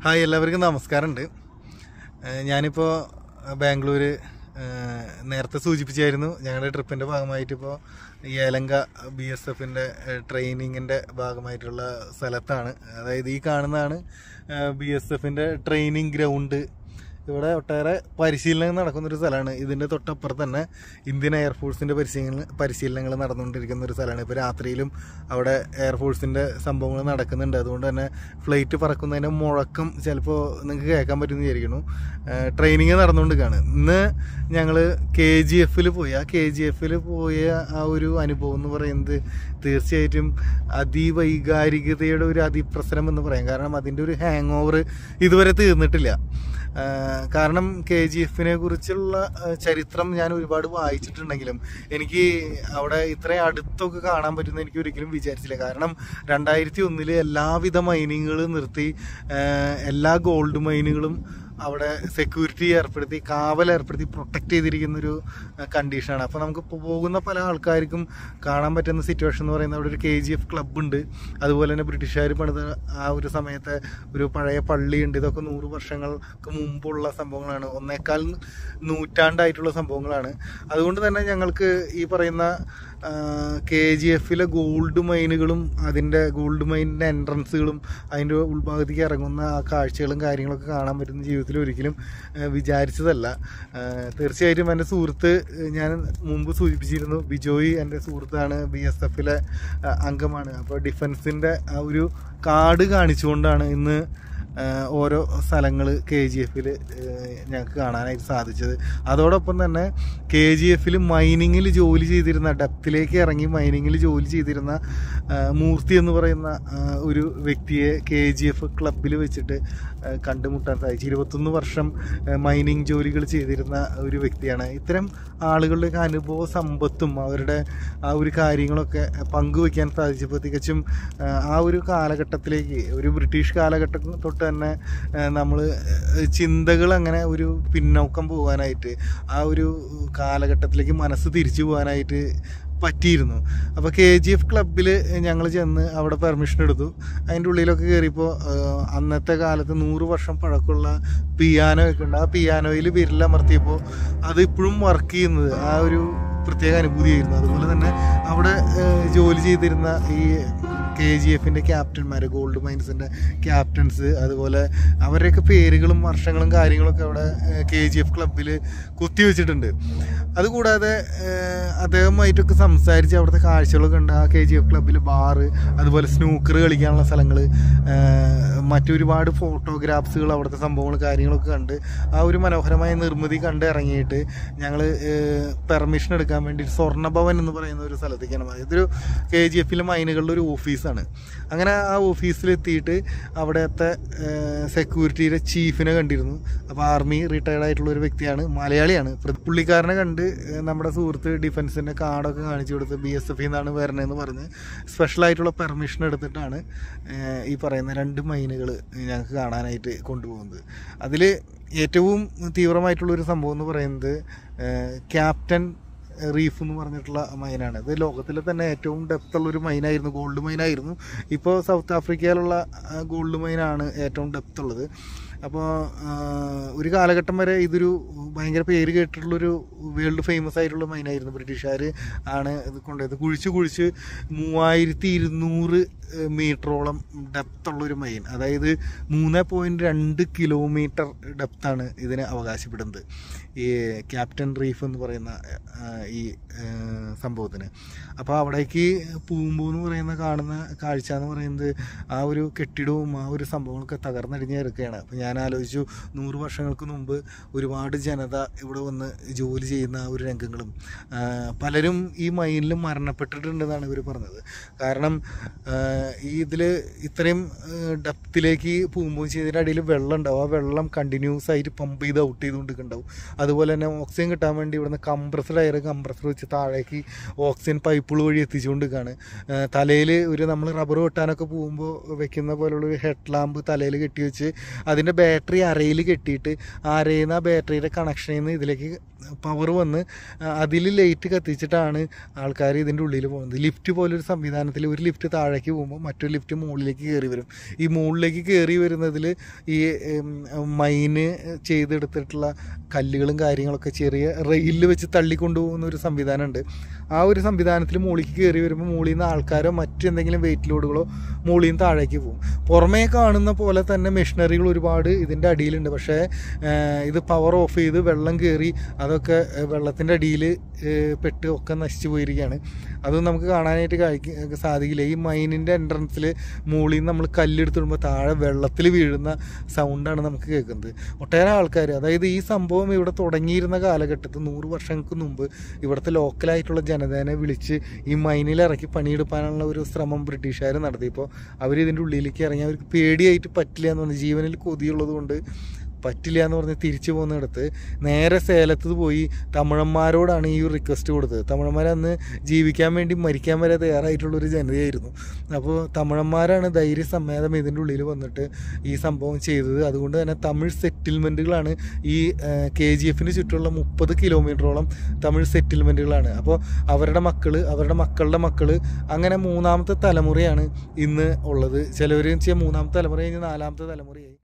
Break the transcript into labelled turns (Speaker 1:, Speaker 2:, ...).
Speaker 1: Hi, എല്ലാവർക്കും നമസ്കാരമുണ്ട്. ഞാനിപ്പോൾ ബാംഗ്ലൂർ നേരത്തെ സൂചിപ്പിച്ചായിരുന്നു. ഞങ്ങളുടെ ട്രിപ്പിൻ്റെ ഭാഗമായിട്ട് ഇപ്പോൾ ഏലങ്ക BSFൻ്റെ ട്രെയിനിങ്ങിൻ്റെ ഭാഗമായിട്ടുള്ള സ്ഥലത്താണ്. അതായത് ഈ കാണുന്നതാണ് BSFൻ്റെ ട്രെയിനിങ് ഗ്രൗണ്ട്. ഇവിടെ ഒട്ടേറെ പരിശീലനങ്ങൾ നടക്കുന്നൊരു സ്ഥലമാണ്. ഇതിൻ്റെ തൊട്ടപ്പുറത്ത് തന്നെ ഇന്ത്യൻ എയർഫോഴ്സിൻ്റെ പരിശീലനങ്ങൾ നടന്നുകൊണ്ടിരിക്കുന്ന ഒരു സ്ഥലമാണ്. ഇപ്പോൾ രാത്രിയിലും അവിടെ എയർഫോഴ്സിൻ്റെ സംഭവങ്ങൾ നടക്കുന്നുണ്ട്. അതുകൊണ്ട് തന്നെ ഫ്ലൈറ്റ് പറക്കുന്നതിൻ്റെ മുഴക്കം ചിലപ്പോൾ നിങ്ങൾക്ക് കേൾക്കാൻ പറ്റുമെന്ന് വിചാരിക്കുന്നു. ട്രെയിനിങ് നടന്നുകൊണ്ടിരിക്കുകയാണ്. ഇന്ന് ഞങ്ങൾ KGF-ൽ പോയി. ആ KGF-ൽ പോയ ആ ഒരു അനുഭവം എന്ന് പറയുന്നത് തീർച്ചയായിട്ടും അതിവൈകാരികതയുടെ ഒരു അതിപ്രസരം എന്ന് പറയാം. കാരണം അതിൻ്റെ ഒരു ഹാങ് ഓവർ ഇതുവരെ തീർന്നിട്ടില്ല. കാരണം KGF-നെ കുറിച്ചുള്ള ചരിത്രം ഞാൻ ഒരുപാട് വായിച്ചിട്ടുണ്ടെങ്കിലും എനിക്ക് അവിടെ ഇത്രയും അടുത്തൊക്കെ കാണാൻ പറ്റുമെന്ന് എനിക്ക് ഒരിക്കലും വിചാരിച്ചില്ല. കാരണം 2001 എല്ലാവിധ മൈനിങ്ങുകളും നിർത്തി, എല്ലാ ഗോൾഡ് മൈനുകളും അവിടെ സെക്യൂരിറ്റി ഏർപ്പെടുത്തി, കാവൽ ഏർപ്പെടുത്തി പ്രൊട്ടക്റ്റ് ചെയ്തിരിക്കുന്നൊരു കണ്ടീഷനാണ്. അപ്പോൾ നമുക്ക് പോകുന്ന പല ആൾക്കാർക്കും കാണാൻ പറ്റുന്ന സിറ്റുവേഷൻ എന്ന് പറയുന്നത് അവിടെ ഒരു KGF ക്ലബ്ബുണ്ട്. അതുപോലെ തന്നെ ബ്രിട്ടീഷുകാർ പണിത ആ ഒരു സമയത്തെ ഒരു പഴയ പള്ളിയുണ്ട്. ഇതൊക്കെ 100 വർഷങ്ങൾക്ക് മുമ്പുള്ള സംഭവങ്ങളാണ്. 1.25 നൂറ്റാണ്ടായിട്ടുള്ള സംഭവങ്ങളാണ്. അതുകൊണ്ട് തന്നെ ഞങ്ങൾക്ക് ഈ പറയുന്ന KGF-ലെ ഗോൾഡ് മൈനുകളും അതിൻ്റെ ഗോൾഡ് മൈനിൻ്റെ എൻട്രൻസുകളും അതിൻ്റെ ഉൾഭാഗത്തേക്ക് ഇറങ്ങുന്ന ആ കാഴ്ചകളും കാര്യങ്ങളൊക്കെ കാണാൻ പറ്റുന്ന ജീവിതത്തിൽ ഒരിക്കലും വിചാരിച്ചതല്ല. തീർച്ചയായിട്ടും എൻ്റെ സുഹൃത്ത്, ഞാൻ മുമ്പ് സൂചിപ്പിച്ചിരുന്നു, ബിജോയ് എൻ്റെ സുഹൃത്താണ്, BSF-ലെ അംഗമാണ്. അപ്പോൾ ഡിഫൻസിൻ്റെ ആ ഒരു കാർഡ് കാണിച്ചുകൊണ്ടാണ് ഇന്ന് ഓരോ സ്ഥലങ്ങൾ KGF-ൽ ഞങ്ങൾക്ക് കാണാനായിട്ട് സാധിച്ചത്. അതോടൊപ്പം തന്നെ KGF-ൽ മൈനിങ്ങിൽ ജോലി ചെയ്തിരുന്ന, ഡെപ്തിലേക്ക് ഇറങ്ങി മൈനിങ്ങിൽ ജോലി ചെയ്തിരുന്ന മൂർത്തി എന്ന് പറയുന്ന ഒരു വ്യക്തിയെ KGF ക്ലബിൽ വെച്ചിട്ട് കണ്ടുമുട്ടാൻ സാധിച്ചു. 21 വർഷം മൈനിങ് ജോലികൾ ചെയ്തിരുന്ന ഒരു വ്യക്തിയാണ്. ഇത്തരം ആളുകളുടെയൊക്കെ അനുഭവ സമ്പത്തും അവരുടെ ആ ഒരു കാര്യങ്ങളൊക്കെ പങ്കുവയ്ക്കാൻ സാധിച്ചപ്പോൾ തികച്ചും ആ ഒരു കാലഘട്ടത്തിലേക്ക്, ഒരു ബ്രിട്ടീഷ് കാലഘട്ടം തൊട്ട് തന്നെ നമ്മൾ ചിന്തകൾ അങ്ങനെ ഒരു പിന്നോക്കം പോകാനായിട്ട്, ആ ഒരു കാലഘട്ടത്തിലേക്ക് മനസ്സ് തിരിച്ചു പോകാനായിട്ട് പറ്റിയിരുന്നു. അപ്പോൾ KGF ക്ലബിൽ ഞങ്ങൾ ചെന്ന് അവിടെ പെർമിഷൻ എടുത്തു. അതിൻ്റെ ഉള്ളിലൊക്കെ കയറിയപ്പോൾ അന്നത്തെ കാലത്ത് 100 വർഷം പഴക്കമുള്ള പിയാനോ ഒക്കെ ഉണ്ട്. ആ പിയാനോയിൽ വിരലമർത്തിയപ്പോൾ അത് ഇപ്പോഴും വർക്ക് ചെയ്യുന്നത് ആ ഒരു പ്രത്യേക അനുഭൂതിയായിരുന്നു. അതുപോലെ തന്നെ അവിടെ ജോലി ചെയ്തിരുന്ന ഈ KGF-ൻ്റെ ക്യാപ്റ്റന്മാർ, ഗോൾഡ് മൈൻസിൻ്റെ ക്യാപ്റ്റൻസ്, അതുപോലെ അവരുടെയൊക്കെ പേരുകളും വർഷങ്ങളും കാര്യങ്ങളൊക്കെ അവിടെ KGF ക്ലബിൽ കുത്തിവെച്ചിട്ടുണ്ട്. അതുകൂടാതെ അദ്ദേഹമായിട്ടൊക്കെ സംസാരിച്ച് അവിടുത്തെ കാഴ്ചകളൊക്കെ ഉണ്ട്. ആ KGF ക്ലബിൽ ബാറ്, അതുപോലെ സ്നൂക്കർ കളിക്കാനുള്ള സ്ഥലങ്ങൾ, മറ്റൊരുപാട് ഫോട്ടോഗ്രാഫ്സുകൾ, അവിടുത്തെ സംഭവങ്ങൾ കാര്യങ്ങളൊക്കെ കണ്ട് ആ ഒരു മനോഹരമായ നിർമ്മിതി കണ്ട് ഇറങ്ങിയിട്ട് ഞങ്ങൾ പെർമിഷൻ എടുക്കാൻ വേണ്ടി സ്വർണ്ണഭവൻ എന്ന് പറയുന്ന ഒരു സ്ഥലത്തേക്കാണ് പോയത്. ഇതൊരു KGF-ലെ മൈനുകളുടെ ഒരു ഓഫീസാണ്. അങ്ങനെ ആ ഓഫീസിലെത്തിയിട്ട് അവിടുത്തെ സെക്യൂരിറ്റിയുടെ ചീഫിനെ കണ്ടിരുന്നു. അപ്പോൾ ആർമി റിട്ടയർഡ് ആയിട്ടുള്ള ഒരു വ്യക്തിയാണ്, മലയാളിയാണ്. പുള്ളിക്കാരനെ കണ്ട് നമ്മുടെ സുഹൃത്ത് ഡിഫൻസിൻ്റെ കാർഡൊക്കെ കാണിച്ചു കൊടുത്ത് BSF എന്നാണ് വരണതെന്ന് പറഞ്ഞ് സ്പെഷ്യലായിട്ടുള്ള പെർമിഷൻ എടുത്തിട്ടാണ് ഈ പറയുന്ന 2 മൈനുകൾ ഞങ്ങൾക്ക് കാണാനായിട്ട് കൊണ്ടുപോകുന്നത്. അതിൽ ഏറ്റവും തീവ്രമായിട്ടുള്ളൊരു സംഭവം എന്ന് പറയുന്നത് ക്യാപ്റ്റൻ റീഫ് എന്ന് പറഞ്ഞിട്ടുള്ള മൈനാണ്. ഇത് ലോകത്തിലെ തന്നെ ഏറ്റവും ഡെപ്തുള്ളൊരു മൈനായിരുന്നു, ഗോൾഡ് മൈനായിരുന്നു. ഇപ്പോൾ സൗത്ത് ആഫ്രിക്കയിലുള്ള ഗോൾഡ് മൈനാണ് ഏറ്റവും ഡെപ്തുള്ളത്. അപ്പോൾ ഒരു കാലഘട്ടം വരെ ഇതൊരു ഭയങ്കര പേര് കേട്ടിട്ടുള്ളൊരു വേൾഡ് ഫേമസ് ആയിട്ടുള്ള മൈനായിരുന്നു. ബ്രിട്ടീഷുകാർ ആണ് ഇത് കൊണ്ടുപോയത്. കുഴിച്ച് 3200 മീറ്ററോളം ഡെപ്തുള്ളൊരു മൈൻ, അതായത് 3.2 കിലോമീറ്റർ ഡെപ്താണ് ഇതിന് അവകാശപ്പെടുന്നത്, ഈ ക്യാപ്റ്റൻ റീഫ് എന്ന് പറയുന്ന ഈ സംഭവത്തിന്. അപ്പോൾ അവിടേക്ക് പോകുമ്പോൾ എന്ന് പറയുന്ന കാണുന്ന കാഴ്ച എന്ന് പറയുന്നത് ആ ഒരു കെട്ടിടവും ആ ഒരു സംഭവങ്ങളൊക്കെ തകർന്നടിഞ്ഞ് കിടക്കുകയാണ്. അപ്പോൾ ഞാൻ ആലോചിച്ചു, 100 വർഷങ്ങൾക്ക് മുമ്പ് ഒരുപാട് ജനത ഇവിടെ വന്ന് ജോലി ചെയ്യുന്ന ആ ഒരു രംഗങ്ങളും, പലരും ഈ മൈനിൽ മരണപ്പെട്ടിട്ടുണ്ടെന്നാണ് ഇവർ പറഞ്ഞത്. കാരണം ഈ ഇതിൽ ഇത്രയും ഡെപ്തിലേക്ക് പോകുമ്പോൾ ചെയ്തതിൻ്റെ അടിയിൽ വെള്ളം ഉണ്ടാവും. ആ വെള്ളം കണ്ടിന്യൂസ് ആയിട്ട് പമ്പ് ചെയ്ത് ഔട്ട് ചെയ്തുകൊണ്ടിരിക്കുന്നുണ്ടാവും. അതുപോലെ തന്നെ ഓക്സിജൻ കിട്ടാൻ വേണ്ടി ഇവിടുന്ന് കംപ്രസർ വെച്ച് താഴേക്ക് ഓക്സിജൻ പൈപ്പുകൾ വഴി എത്തിച്ചുകൊണ്ടിരിക്കുകയാണ്. തലയിൽ ഒരു നമ്മൾ റബ്ബർ വെട്ടാനൊക്കെ പോകുമ്പോൾ വെക്കുന്ന പോലുള്ളൊരു ഹെഡ് ലാമ്പ് തലയിൽ കെട്ടി വെച്ച് അതിൻ്റെ ബാറ്ററി അരയിൽ കെട്ടിയിട്ട് ആ അരയിൽ നിന്ന് ആ ബാറ്ററിയുടെ കണക്ഷനിൽ നിന്ന് ഇതിലേക്ക് പവർ വന്ന് അതിൽ ലൈറ്റ് കത്തിച്ചിട്ടാണ് ആൾക്കാർ ഇതിൻ്റെ ഉള്ളിൽ പോകുന്നത്. ലിഫ്റ്റ് പോലൊരു സംവിധാനത്തിൽ ഒരു ലിഫ്റ്റ് താഴേക്ക് പോകുമ്പോൾ മറ്റൊരു ലിഫ്റ്റ് മുകളിലേക്ക് കയറി വരും. ഈ മുകളിലേക്ക് കയറി വരുന്നതിൽ ഈ മൈന് ചെയ്തെടുത്തിട്ടുള്ള കല്ലുകളും കാര്യങ്ങളൊക്കെ ചെറിയ റെയിലിൽ വെച്ച് തള്ളിക്കൊണ്ടുപോകുന്ന ഒരു സംവിധാനമുണ്ട്. ആ ഒരു സംവിധാനത്തിൽ മുകളിലേക്ക് കയറി വരുമ്പോൾ മുകളിൽ നിന്ന് ആൾക്കാരോ മറ്റെന്തെങ്കിലും വെയിറ്റ് ലോഡുകളോ മുകളിൽ നിന്ന് താഴേക്ക് പോകും. പുറമേ കാണുന്ന പോലെ തന്നെ മെഷീനറികൾ ഒരുപാട് ഇതിൻ്റെ അടിയിലുണ്ട്. പക്ഷേ ഇത് പവർ ഓഫ് ചെയ്ത് വെള്ളം കയറി അതൊക്കെ വെള്ളത്തിൻ്റെ അടിയിൽ പെട്ട് ഒക്കെ നശിച്ചു പോയിരിക്കുകയാണ്. അതൊന്നും നമുക്ക് കാണാനായിട്ട് സാധിക്കില്ല. ഈ മൈനിൻ്റെ എൻട്രൻസിൽ മുകളിൽ നിന്ന് നമ്മൾ കല്ലെടുത്തിടുമ്പോൾ താഴെ വെള്ളത്തിൽ വീഴുന്ന സൗണ്ടാണ് നമുക്ക് കേൾക്കുന്നത്. ഒട്ടേറെ ആൾക്കാർ, അതായത് ഈ സംഭവം ഇവിടെ തുടങ്ങിയിരുന്ന കാലഘട്ടത്തിൽ 100 വർഷങ്ങൾക്ക് മുമ്പ് ഇവിടുത്തെ ലോക്കലായിട്ടുള്ള ജനതേനെ വിളിച്ച് ഈ മൈനിൽ ഇറക്കി പണിയെടുക്കാനുള്ള ഒരു ശ്രമം ബ്രിട്ടീഷുകാർ നടത്തിയപ്പോൾ അവരിതിൻ്റെ ഉള്ളിലേക്ക് ഇറങ്ങി. അവർക്ക് പേടിയായിട്ട് പറ്റില്ല എന്ന് പറഞ്ഞ്, ജീവനിൽ കൊതിയുള്ളത് കൊണ്ട് പറ്റില്ല എന്ന് പറഞ്ഞ് തിരിച്ചു പോകുന്നിടത്ത് നേരെ സേലത്ത് പോയി തമിഴന്മാരോടാണ് ഈ ഒരു റിക്വസ്റ്റ് കൊടുത്തത്. തമിഴന്മാർ അന്ന് ജീവിക്കാൻ വേണ്ടി മരിക്കാൻ വരെ തയ്യാറായിട്ടുള്ളൊരു ജനതയായിരുന്നു. അപ്പോൾ തമിഴന്മാരാണ് ധൈര്യസമേതം ഇതിൻ്റെ ഉള്ളിൽ വന്നിട്ട് ഈ സംഭവം ചെയ്തത്. അതുകൊണ്ട് തന്നെ തമിഴ് സെറ്റിൽമെൻറ്റുകളാണ് ഈ KGF ചുറ്റുമുള്ള 30 കിലോമീറ്ററോളം തമിഴ് സെറ്റിൽമെൻറ്റുകളാണ്. അപ്പോൾ അവരുടെ മക്കൾ, അവരുടെ മക്കളുടെ മക്കൾ, അങ്ങനെ 3ാമത്തെ തലമുറയാണ് ഇന്ന് ഉള്ളത്. ചിലവർ വെച്ചാൽ 3ാമത്തെ തലമുറ കഴിഞ്ഞ് 4ാമത്തെ തലമുറയായി.